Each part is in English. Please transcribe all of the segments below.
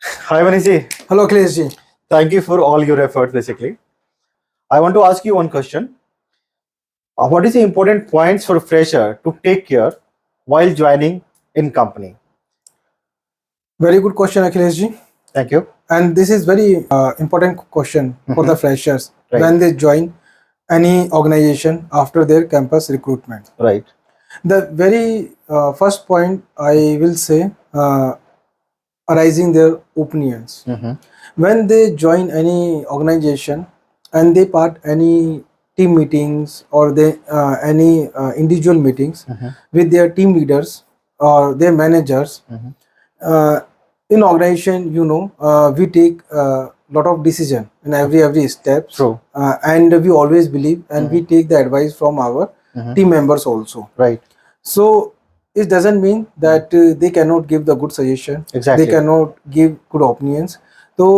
Hi, Manishi. Hello, Akhilesh. Thank you for all your efforts, basically. I want to ask you one question. What is the important points for a fresher to take care while joining in company? Very good question, Akhilesh. Thank you. And this is very important question for the Mhm. freshers Right, when they join any organization after their campus recruitment. right. The very first point I will say, arising their opinions. Mhm. When they join any organization and they part any team meetings or they any individual meetings Mhm. with their team leaders or their managers, Mhm. uh, in organization, we take a lot of decision in every steps, True. and we always believe and we Mhm. take the advice from our Mhm. team members also. Right. So it doesn't mean that they cannot give the good suggestion, they Exactly. cannot give good opinions. So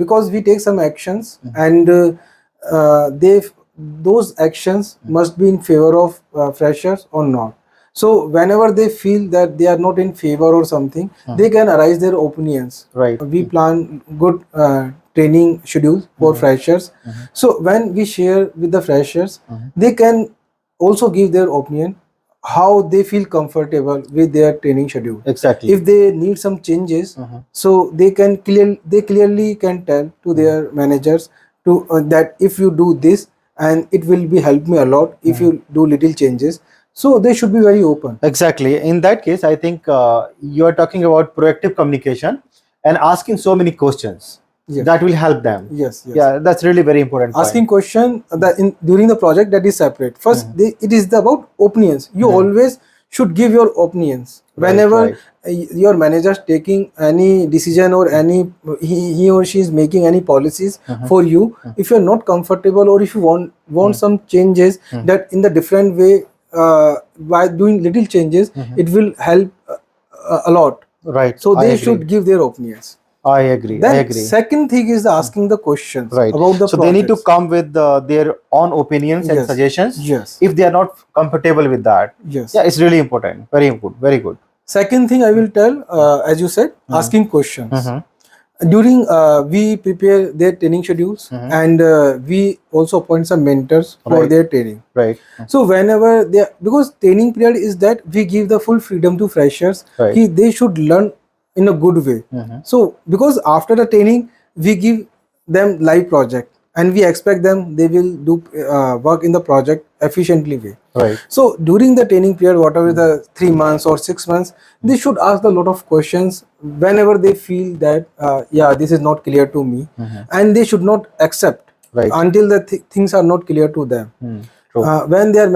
because we take some actions Mhm. and they those actions must be in favor of freshers or not. So whenever they feel that they are not in favor or something, they can arise their opinions. Right. We plan good training schedules for Mhm. freshers. Mhm. So when we share with the freshers, Mhm. they can also give their opinion how they feel comfortable with their training schedule. Exactly. If they need some changes, Mhm. so they clearly can tell to their managers to that if you do this and it will be help me a lot if Mhm. you do little changes. So they should be very open. Exactly. In that case, I think you are talking about proactive communication and asking so many questions Yes, that will help them. yes, yes. Yeah, that's really very important Asking point. question that in during the project, that is separate. First Mhm. it is about opinions. You Mhm. always should give your opinions Right, whenever right. your manager is taking any decision or any he or she is making any policies Mhm. for you. Mhm. If you are not comfortable or if you want Mhm. some changes Mhm. that in the different way, by doing little changes Mhm. it will help a lot. Right, So I they agree. should give their opinions. I agree. I Then agree. second thing is asking the questions Right. about the So they need to projects. come with their own opinions and Yes, suggestions yes, if they are not comfortable with that. yes. Yeah, it's really important. Very good. Very good. Second thing I will tell, as you said, Mhm. asking questions. Mhm. During we prepare their training schedules Mhm. and we also appoint some mentors for Right. their training. Right. So whenever they, because training period is that we give the full freedom to freshers, Right. they should learn in a good way. Mhm. So because after the training we give them live project and we expect them they will do work in the project efficiently way. Right. So during the training period, whatever the 3 months or 6 months, they should ask a lot of questions whenever they feel that yeah, this is not clear to me, Mhm. and they should not accept Right. until the things are not clear to them. True. When they are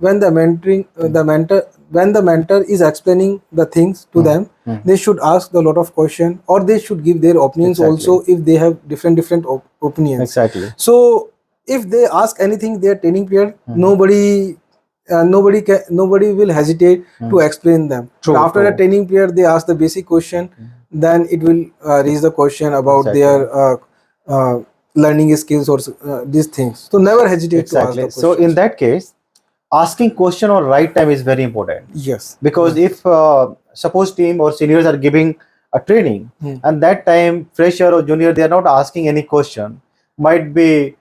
when the mentoring the mentor when the mentor is explaining the things to them, Mhm. they should ask a lot of questions or they should give their opinions Exactly. also if they have different opinions. Exactly. So if they ask anything their training period, nobody will hesitate to explain them. But True. after the True. training period they ask the basic question, then it will raise the question about their Exactly. uh, learning skills or these things. So never hesitate to ask the Exactly. So in questions. that case, asking question on right time is very important Yes, because yes. if suppose team or seniors are giving a training Hmm. and that time fresher or junior they are not asking any question, might be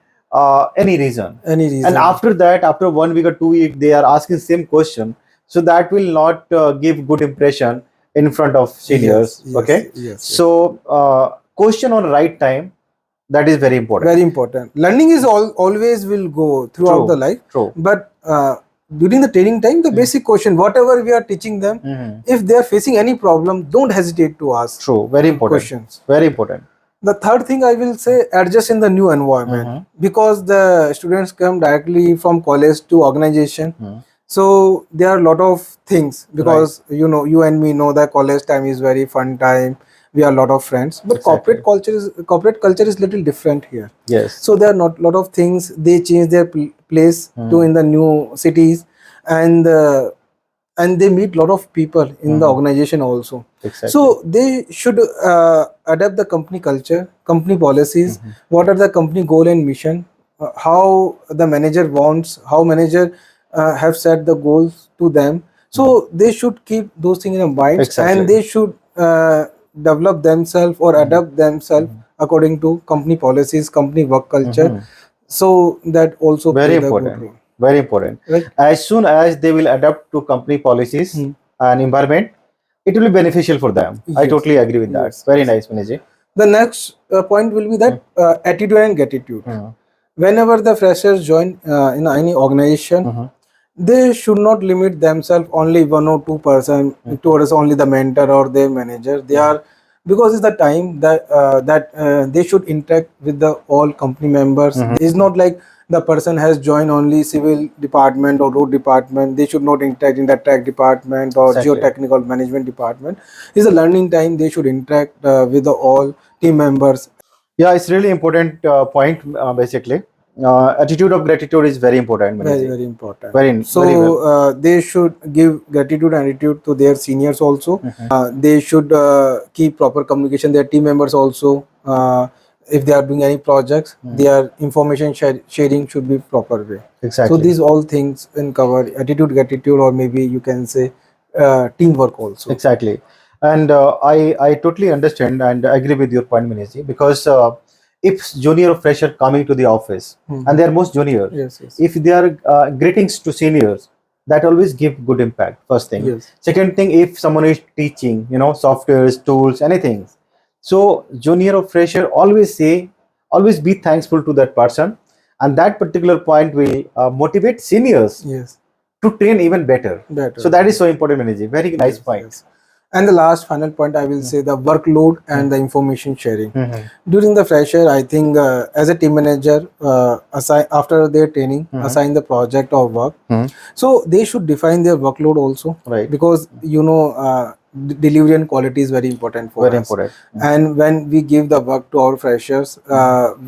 any reason, Any and reason. after that after 1 week or 2 weeks they are asking same question, so that will not give good impression in front of Yes, seniors. yes, Okay, yes, yes. so question on right time, that is very important. Very important. Learning is always will go throughout the True, life, true. but during the training time, the basic question, whatever we are teaching them, Mhm. if they are facing any problem, don't hesitate to ask True, very important, questions. very important. The third thing I will say, adjust in the new environment, Mhm. because the students come directly from college to organization. Mhm. So there are a lot of things, Right. because you and me know that college time is very fun time. We are a lot of friends, but Exactly. corporate culture is little different here. Yes. So there are not lot of things. They change their place to in the new cities, and they meet lot of people in the organization also. Exactly. So they should adapt the company culture, company policies, what are the company goal and mission, how the manager wants, how manager have set the goals to them. So they should keep those things in mind, and Exactly. they should develop themselves or Mhm. adapt themselves according to company policies, company work culture. Mhm. So that also Very play the good important. role, Very important. right? As soon as they will adapt to company policies Hmm. and environment, it will be beneficial for them. I Yes, totally agree with that. yes, Very yes. nice, Maniji. The next point will be that attitude and gratitude. Mhm. Whenever the freshers join in any organization, Mhm. they should not limit themselves only 1 or 2% towards only the mentor or their manager. They are, because it's the time that they should interact with the all company members. Mhm. It's not like the person has joined only civil department or road department. They should not interact in the track department or Exactly. geotechnical management department. It's a learning time. They should interact with the all team members. Yeah, it's really important point. Basically, attitude of gratitude is very important, Very, Maniji. very important. Very, very So well. they should give gratitude and attitude to their seniors also. Mhm. They should keep proper communication. Their team members also. If they are doing any projects, their information sharing should be proper way. So Exactly. these all things in cover attitude, gratitude, or maybe you can say teamwork also. Exactly. And I totally understand and agree with your point, Maniji, because if junior or fresher coming to the office and they are most junior, Yes, yes, if they are greetings to seniors, that always give good impact. First thing. yes, Second thing, if someone is teaching, softwares, tools, anything, so junior or fresher always say, always be thankful to that person, and that particular point will motivate seniors yes. to train even better. So Better. that is so important, Maniji. Very nice Yes, point. yes. And the last final point I will say the workload and the information sharing. Mhm. During the fresher, I think as a team manager, assign after their training, Mhm. assign the project or work. Mhm. So they should define their workload also, Right. because delivery and quality is very important for Very us. important. And when we give the work to our freshers,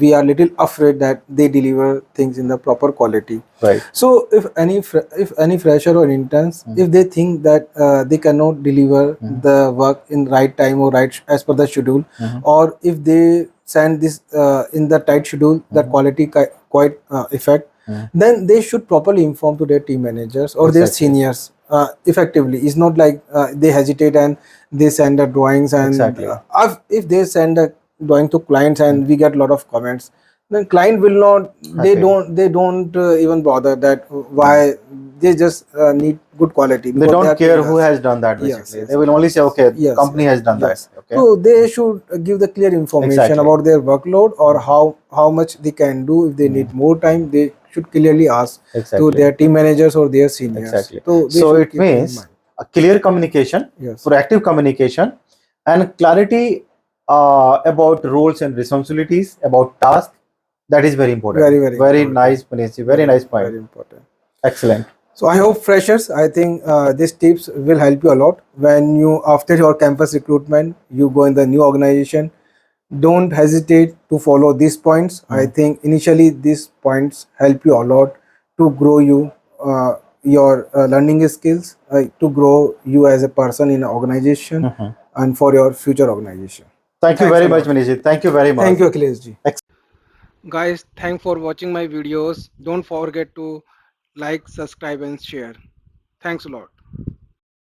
we are little afraid that they deliver things in the proper quality. Right. So if any fresher or interns, if they think that they cannot deliver the work in right time or as per the schedule, or if they send this in the tight schedule, the quality quite effect, then they should properly inform to their team managers or their Exactly. seniors effectively. It's not like they hesitate and they send the drawings, and Exactly. if they send a drawing to clients and we get a lot of comments, then client will not, Okay. they don't even bother that why. They just need good quality They because they don't are care paying who us. has done that. Yes, Basically, they yes, will only say, "Okay, yes, company has done that." yes. Okay. So they should give the clear information Exactly. about their workload or how much they can do. If they need more time, they should clearly ask to Exactly. their team managers or their seniors. Exactly. So they So should it keep in means mind. a clear communication, Yes, proactive communication, and clarity about roles and responsibilities, about tasks. That is very important. very, very Very important. nice, Panisi. Very nice point. Very important. Excellent. So I hope freshers, I think these tips will help you a lot when you, after your campus recruitment, you go in the new organization. Don't hesitate to follow these points. I think initially these points help you a lot to grow your learning skills, to grow you as a person in an organization Mhm. and for your future organization. Thank you Thanks a very much, lot. Manish. Thank you very much. Thank you, Akhilesh ji. Guys, thanks for watching my videos. Don't forget to like, subscribe and share. Thanks a lot.